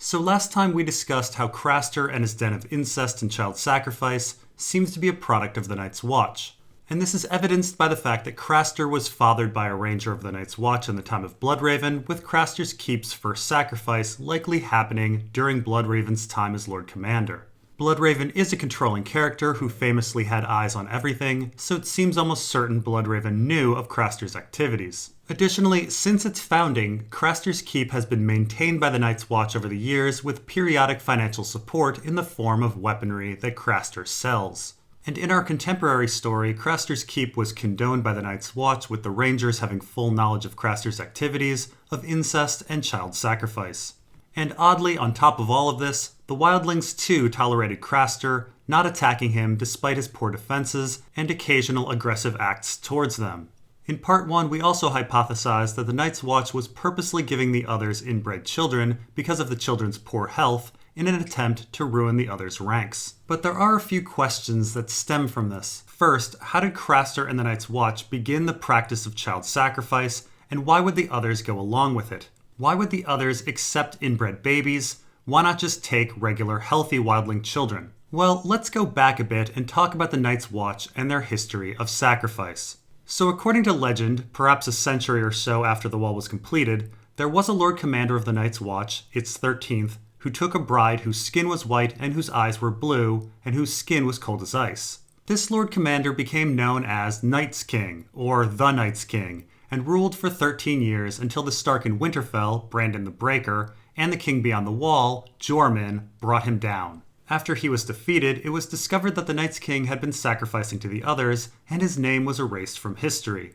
So last time we discussed how Craster and his den of incest and child sacrifice seems to be a product of the Night's Watch. And this is evidenced by the fact that Craster was fathered by a ranger of the Night's Watch in the time of Bloodraven, with Craster's keep's first sacrifice likely happening during Bloodraven's time as Lord Commander. Bloodraven is a controlling character who famously had eyes on everything, so it seems almost certain Bloodraven knew of Craster's activities. Additionally, since its founding, Craster's keep has been maintained by the Night's Watch over the years with periodic financial support in the form of weaponry that Craster sells. And in our contemporary story, Craster's keep was condoned by the Night's Watch, with the Rangers having full knowledge of Craster's activities of incest and child sacrifice. And oddly, on top of all of this, the Wildlings too tolerated Craster, not attacking him despite his poor defenses and occasional aggressive acts towards them. In Part 1, we also hypothesized that the Night's Watch was purposely giving the others inbred children because of the children's poor health, in an attempt to ruin the others' ranks. But there are a few questions that stem from this. First, how did Craster and the Night's Watch begin the practice of child sacrifice, and why would the others go along with it? Why would the others accept inbred babies? Why not just take regular, healthy wildling children? Well, let's go back a bit and talk about the Night's Watch and their history of sacrifice. So according to legend, perhaps a century or so after the wall was completed, there was a Lord Commander of the Night's Watch, its 13th, who took a bride whose skin was white and whose eyes were blue, and whose skin was cold as ice. This Lord Commander became known as Night's King, or the Night's King, and ruled for 13 years until the Stark in Winterfell, Brandon the Breaker, and the King Beyond the Wall, Jorman, brought him down. After he was defeated, it was discovered that the Night's King had been sacrificing to the others, and his name was erased from history.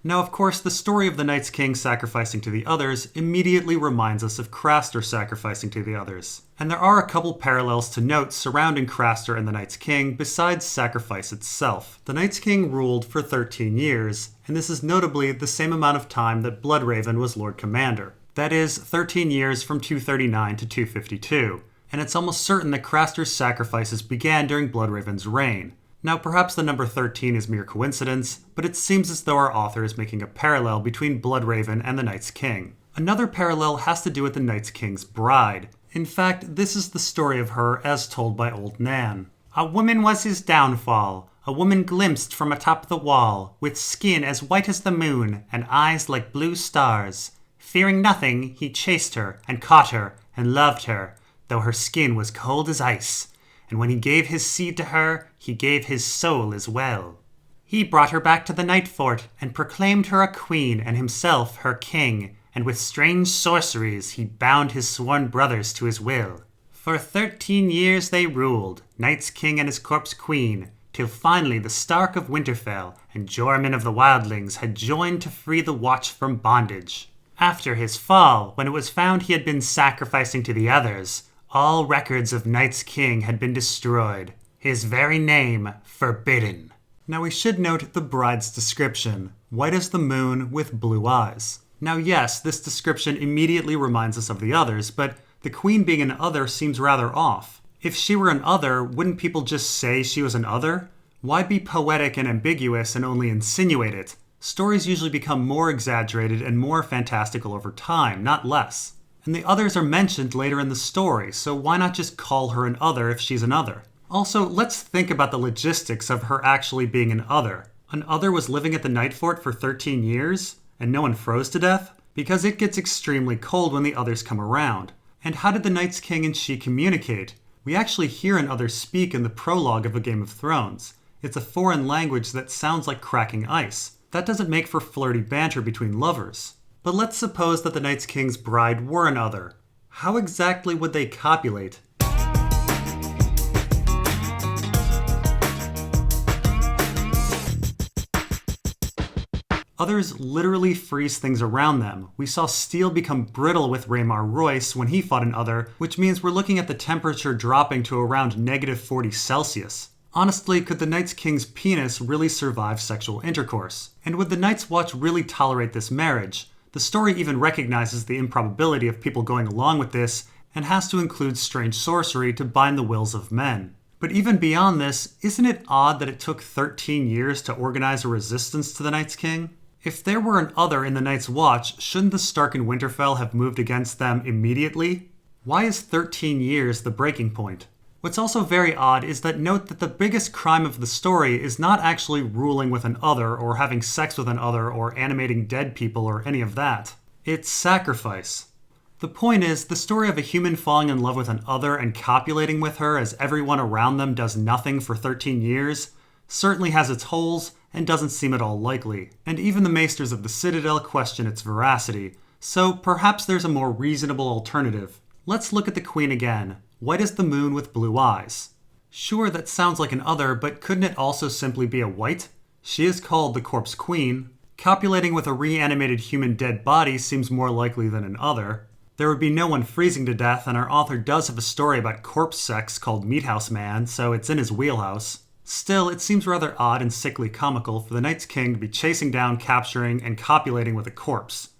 Now, of course, the story of the Night's King sacrificing to the others immediately reminds us of Craster sacrificing to the others. And there are a couple parallels to note surrounding Craster and the Night's King besides sacrifice itself. The Night's King ruled for 13 years, and this is notably the same amount of time that Bloodraven was Lord Commander. That is, 13 years from 239 to 252. And it's almost certain that Craster's sacrifices began during Bloodraven's reign. Now, perhaps the number 13 is mere coincidence, but it seems as though our author is making a parallel between Bloodraven and the Night's King. Another parallel has to do with the Night's King's bride. In fact, this is the story of her as told by Old Nan. A woman was his downfall, a woman glimpsed from atop the wall, with skin as white as the moon, and eyes like blue stars. Fearing nothing, he chased her, and caught her, and loved her, though her skin was cold as ice. And when he gave his seed to her, he gave his soul as well. He brought her back to the Night Fort, and proclaimed her a queen, and himself her king, and with strange sorceries he bound his sworn brothers to his will. For 13 years they ruled, Night's King and his corpse queen, till finally the Stark of Winterfell and Jorman of the Wildlings had joined to free the Watch from bondage. After his fall, when it was found he had been sacrificing to the others, all records of Night's King had been destroyed, his very name forbidden. Now we should note the bride's description, white as the moon with blue eyes. Now yes, this description immediately reminds us of the others, but the queen being an other seems rather off. If she were an other, wouldn't people just say she was an other? Why be poetic and ambiguous and only insinuate it? Stories usually become more exaggerated and more fantastical over time, not less. And the others are mentioned later in the story, so why not just call her an other if she's an other? Also, let's think about the logistics of her actually being an other. An other was living at the Night Fort for 13 years, and no one froze to death? Because it gets extremely cold when the others come around. And how did the Night's King and she communicate? We actually hear an other speak in the prologue of A Game of Thrones. It's a foreign language that sounds like cracking ice. That doesn't make for flirty banter between lovers. But let's suppose that the Night's King's bride were an other. How exactly would they copulate? Others literally freeze things around them. We saw steel become brittle with Rhaemar Royce when he fought an other, which means we're looking at the temperature dropping to around -40 Celsius. Honestly, could the Night's King's penis really survive sexual intercourse? And would the Night's Watch really tolerate this marriage? The story even recognizes the improbability of people going along with this, and has to include strange sorcery to bind the wills of men. But even beyond this, isn't it odd that it took 13 years to organize a resistance to the Night's King? If there were an other in the Night's Watch, shouldn't the Stark in Winterfell have moved against them immediately? Why is 13 years the breaking point? What's also very odd is that note that the biggest crime of the story is not actually ruling with an other or having sex with an other or animating dead people or any of that. It's sacrifice. The point is, the story of a human falling in love with an other and copulating with her as everyone around them does nothing for 13 years certainly has its holes and doesn't seem at all likely. And even the maesters of the Citadel question its veracity, so perhaps there's a more reasonable alternative. Let's look at the Queen again. White as the moon with blue eyes. Sure, that sounds like an other, but couldn't it also simply be a white? She is called the Corpse Queen. Copulating with a reanimated human dead body seems more likely than an other. There would be no one freezing to death, and our author does have a story about corpse sex called Meathouse Man, so it's in his wheelhouse. Still, it seems rather odd and sickly comical for the Night's King to be chasing down, capturing, and copulating with a corpse.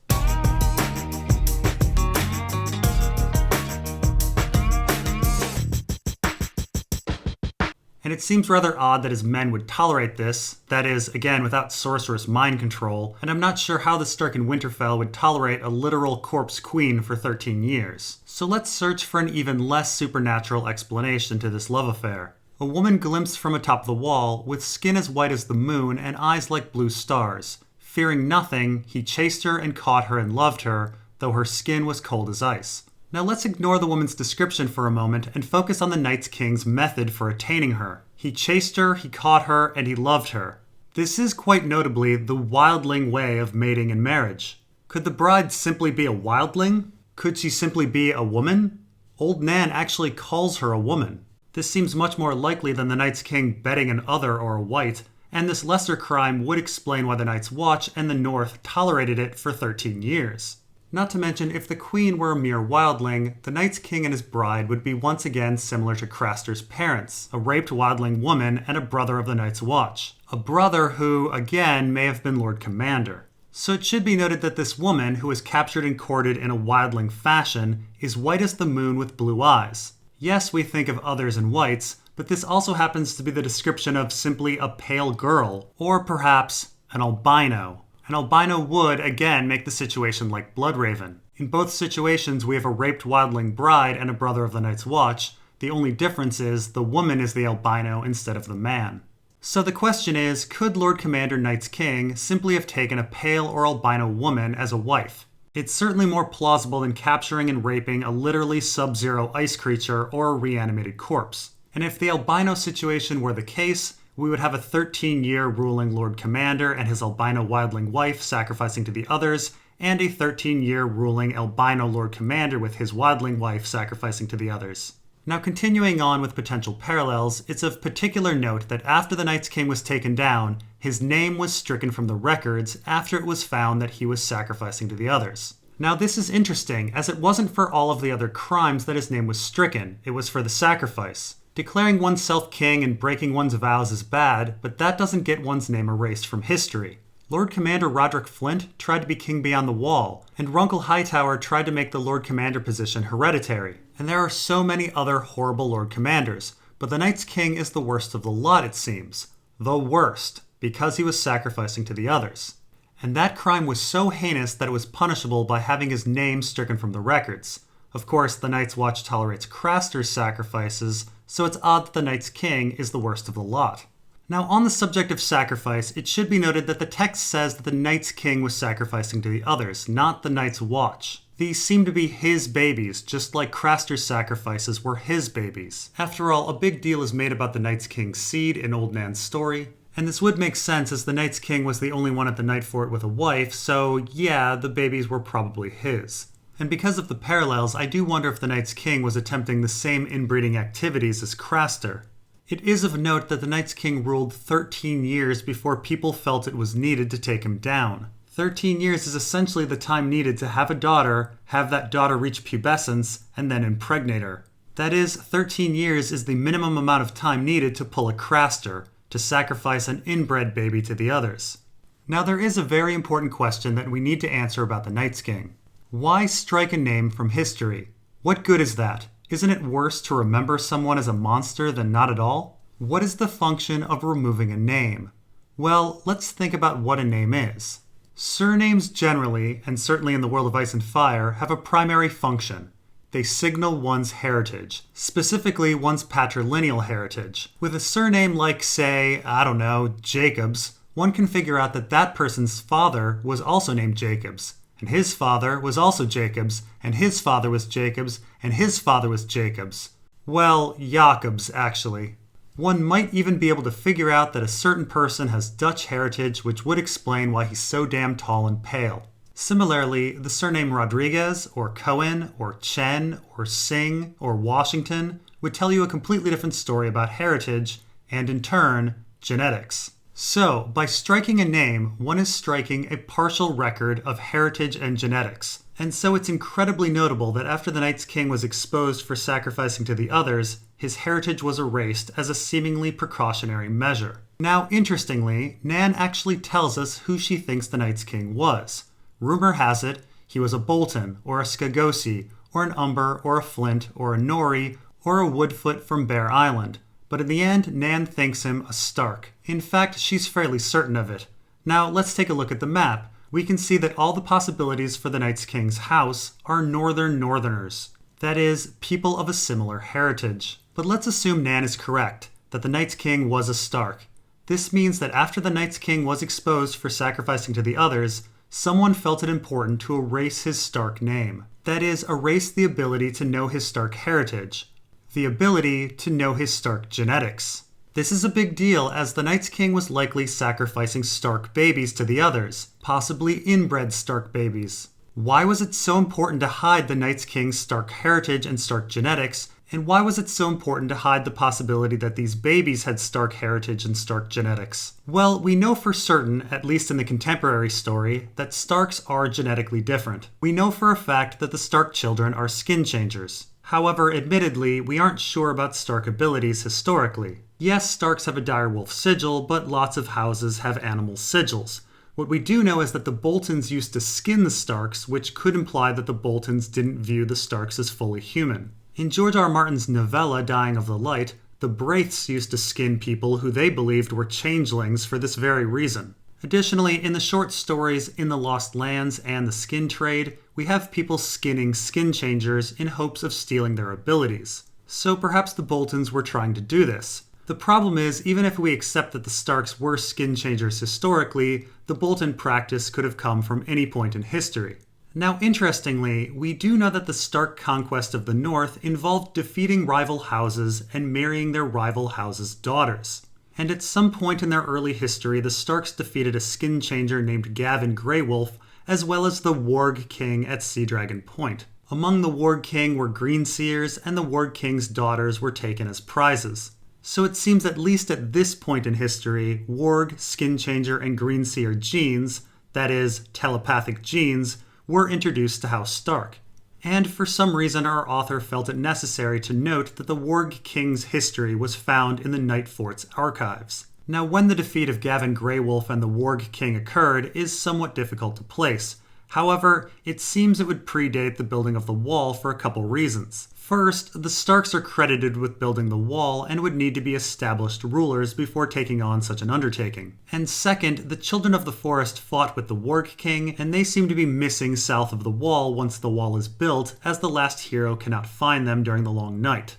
And it seems rather odd that his men would tolerate this, that is, again, without sorceress mind control, and I'm not sure how the Stark in Winterfell would tolerate a literal corpse queen for 13 years. So let's search for an even less supernatural explanation to this love affair. A woman glimpsed from atop the wall, with skin as white as the moon and eyes like blue stars. Fearing nothing, he chased her and caught her and loved her, though her skin was cold as ice. Now let's ignore the woman's description for a moment and focus on the Night's King's method for attaining her. He chased her, he caught her, and he loved her. This is quite notably the wildling way of mating in marriage. Could the bride simply be a wildling? Could she simply be a woman? Old Nan actually calls her a woman. This seems much more likely than the Night's King betting an other or a white, and this lesser crime would explain why the Night's Watch and the North tolerated it for 13 years. Not to mention, if the Queen were a mere wildling, the Night's King and his bride would be once again similar to Craster's parents, a raped wildling woman and a brother of the Night's Watch. A brother who, again, may have been Lord Commander. So it should be noted that this woman, who was captured and courted in a wildling fashion, is white as the moon with blue eyes. Yes, we think of others in whites, but this also happens to be the description of simply a pale girl, or perhaps an albino. An albino would, again, make the situation like Bloodraven. In both situations, we have a raped wildling bride and a brother of the Night's Watch. The only difference is the woman is the albino instead of the man. So the question is, could Lord Commander Night's King simply have taken a pale or albino woman as a wife? It's certainly more plausible than capturing and raping a literally sub-zero ice creature or a reanimated corpse. And if the albino situation were the case, we would have a 13-year ruling Lord Commander and his albino wildling wife sacrificing to the others, and a 13-year ruling albino Lord Commander with his wildling wife sacrificing to the others. Now, continuing on with potential parallels, it's of particular note that after the Night's King was taken down, his name was stricken from the records after it was found that he was sacrificing to the others. Now, this is interesting, as it wasn't for all of the other crimes that his name was stricken, it was for the sacrifice. Declaring oneself king and breaking one's vows is bad, but that doesn't get one's name erased from history. Lord Commander Roderick Flint tried to be king beyond the wall, and Runkle Hightower tried to make the Lord Commander position hereditary. And there are so many other horrible Lord Commanders, but the Night's King is the worst of the lot, it seems. The worst, because he was sacrificing to the others. And that crime was so heinous that it was punishable by having his name stricken from the records. Of course, the Night's Watch tolerates Craster's sacrifices, so it's odd that the Night's King is the worst of the lot. Now, on the subject of sacrifice, it should be noted that the text says that the Night's King was sacrificing to the others, not the Night's Watch. These seem to be his babies, just like Craster's sacrifices were his babies. After all, a big deal is made about the Night's King's seed in Old Nan's story, and this would make sense as the Night's King was the only one at the Night Fort with a wife, so yeah, the babies were probably his. And because of the parallels, I do wonder if the Night's King was attempting the same inbreeding activities as Craster. It is of note that the Night's King ruled 13 years before people felt it was needed to take him down. 13 years is essentially the time needed to have a daughter, have that daughter reach pubescence, and then impregnate her. That is, 13 years is the minimum amount of time needed to pull a Craster, to sacrifice an inbred baby to the others. Now there is a very important question that we need to answer about the Night's King. Why strike a name from history? What good is that? Isn't it worse to remember someone as a monster than not at all? What is the function of removing a name? Well, let's think about what a name is. Surnames generally, and certainly in the world of Ice and Fire, have a primary function. They signal one's heritage, specifically one's patrilineal heritage. With a surname like, say, I don't know, Jacobs, one can figure out that that person's father was also named Jacobs, and his father was also Jacobs, and his father was Jacobs, and his father was Jacobs. Well, Jacobs, actually. One might even be able to figure out that a certain person has Dutch heritage, which would explain why he's so damn tall and pale. Similarly, the surname Rodriguez, or Cohen, or Chen, or Singh, or Washington would tell you a completely different story about heritage, and in turn, genetics. So, by striking a name, one is striking a partial record of heritage and genetics. And so it's incredibly notable that after the Night's King was exposed for sacrificing to the others, his heritage was erased as a seemingly precautionary measure. Now, interestingly, Nan actually tells us who she thinks the Night's King was. Rumor has it he was a Bolton, or a Skagosi, or an Umber, or a Flint, or a Nori, or a Woodfoot from Bear Island. But in the end, Nan thinks him a Stark. In fact, she's fairly certain of it. Now, let's take a look at the map. We can see that all the possibilities for the Night's King's house are Northern Northerners. That is, people of a similar heritage. But let's assume Nan is correct, that the Night's King was a Stark. This means that after the Night's King was exposed for sacrificing to the others, someone felt it important to erase his Stark name. That is, erase the ability to know his Stark heritage. The ability to know his Stark genetics. This is a big deal as the Night's King was likely sacrificing Stark babies to the others, possibly inbred Stark babies. Why was it so important to hide the Night's King's Stark heritage and Stark genetics, and why was it so important to hide the possibility that these babies had Stark heritage and Stark genetics? Well, we know for certain, at least in the contemporary story, that Starks are genetically different. We know for a fact that the Stark children are skin changers. However, admittedly, we aren't sure about Stark abilities historically. Yes, Starks have a direwolf sigil, but lots of houses have animal sigils. What we do know is that the Boltons used to skin the Starks, which could imply that the Boltons didn't view the Starks as fully human. In George R.R. Martin's novella Dying of the Light, the Braiths used to skin people who they believed were changelings for this very reason. Additionally, in the short stories In the Lost Lands and The Skin Trade, we have people skinning skin changers in hopes of stealing their abilities. So perhaps the Boltons were trying to do this. The problem is, even if we accept that the Starks were skin changers historically, the Bolton practice could have come from any point in history. Now, interestingly, we do know that the Stark conquest of the North involved defeating rival houses and marrying their rival houses' daughters. And at some point in their early history, the Starks defeated a skin changer named Gavin Greywolf, as well as the Warg King at Sea Dragon Point. Among the Warg King were Greenseers, and the Warg King's daughters were taken as prizes. So it seems at least at this point in history, Warg, Skin Changer, and Greenseer genes, that is, telepathic genes, were introduced to House Stark. And for some reason our author felt it necessary to note that the Warg King's history was found in the Night Fort's archives. Now, when the defeat of Gavin Greywolf and the Warg King occurred is somewhat difficult to place. However, it seems it would predate the building of the wall for a couple reasons. First, the Starks are credited with building the wall and would need to be established rulers before taking on such an undertaking. And second, the Children of the Forest fought with the Warg King, and they seem to be missing south of the wall once the wall is built, as the last hero cannot find them during the long night.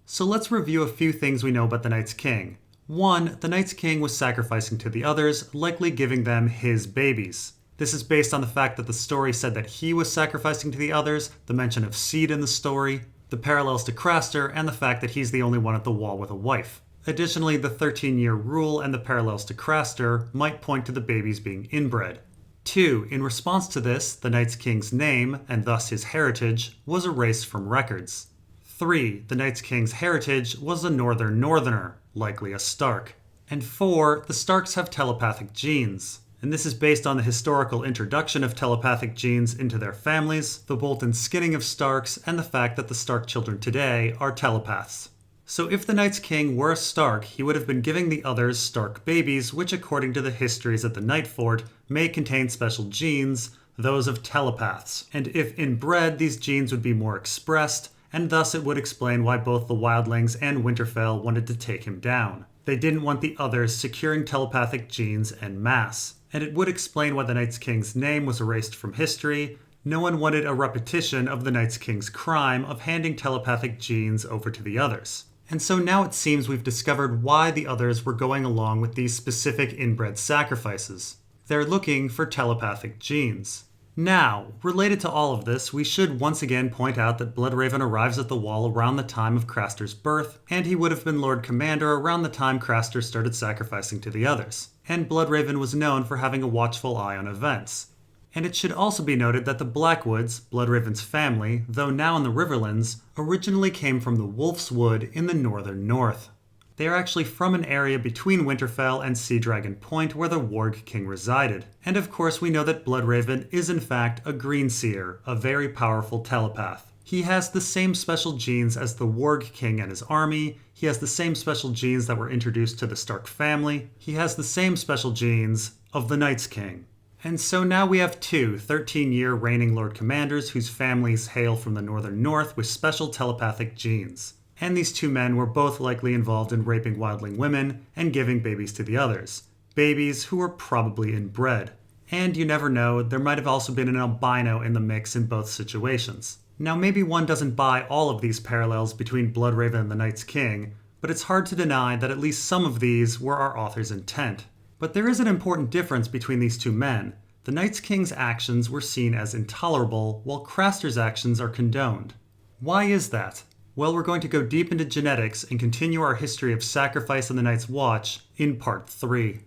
So let's review a few things we know about the Night's King. 1. The Night's King was sacrificing to the others, likely giving them his babies. This is based on the fact that the story said that he was sacrificing to the others, the mention of seed in the story, the parallels to Craster, and the fact that he's the only one at the wall with a wife. Additionally, the 13-year rule and the parallels to Craster might point to the babies being inbred. 2. In response to this, the Night's King's name, and thus his heritage, was erased from records. 3. The Night's King's heritage was a Northern Northerner, likely a Stark. And 4. The Starks have telepathic genes. And this is based on the historical introduction of telepathic genes into their families, the Bolton skinning of Starks, and the fact that the Stark children today are telepaths. So if the Night's King were a Stark, he would have been giving the others Stark babies, which according to the histories at the Night Fort, may contain special genes, those of telepaths. And if inbred, these genes would be more expressed, and thus it would explain why both the Wildlings and Winterfell wanted to take him down. They didn't want the others securing telepathic genes en masse. And it would explain why the Night's King's name was erased from history, No one wanted a repetition of the Night's King's crime of handing telepathic genes over to the others. And so now it seems we've discovered why the others were going along with these specific inbred sacrifices. They're looking for telepathic genes. Now, related to all of this, we should once again point out that Bloodraven arrives at the Wall around the time of Craster's birth, and he would have been Lord Commander around the time Craster started sacrificing to the others. And Bloodraven was known for having a watchful eye on events. And it should also be noted that the Blackwoods, Bloodraven's family, though now in the Riverlands, originally came from the Wolf's Wood in the northern north. They are actually from an area between Winterfell and Sea Dragon Point where the Warg King resided. And of course we know that Bloodraven is in fact a Greenseer, a very powerful telepath. He has the same special genes as the Warg King and his army, he has the same special genes that were introduced to the Stark family, he has the same special genes of the Night's King. And so now we have two 13-year reigning Lord Commanders whose families hail from the northern north with special telepathic genes. And these two men were both likely involved in raping wildling women and giving babies to the others. Babies who were probably inbred. And you never know, there might have also been an albino in the mix in both situations. Now maybe one doesn't buy all of these parallels between Bloodraven and the Night's King, but it's hard to deny that at least some of these were our author's intent. But there is an important difference between these two men. The Night's King's actions were seen as intolerable, while Craster's actions are condoned. Why is that? Well, we're going to go deep into genetics and continue our history of sacrifice in the Night's Watch in Part 3.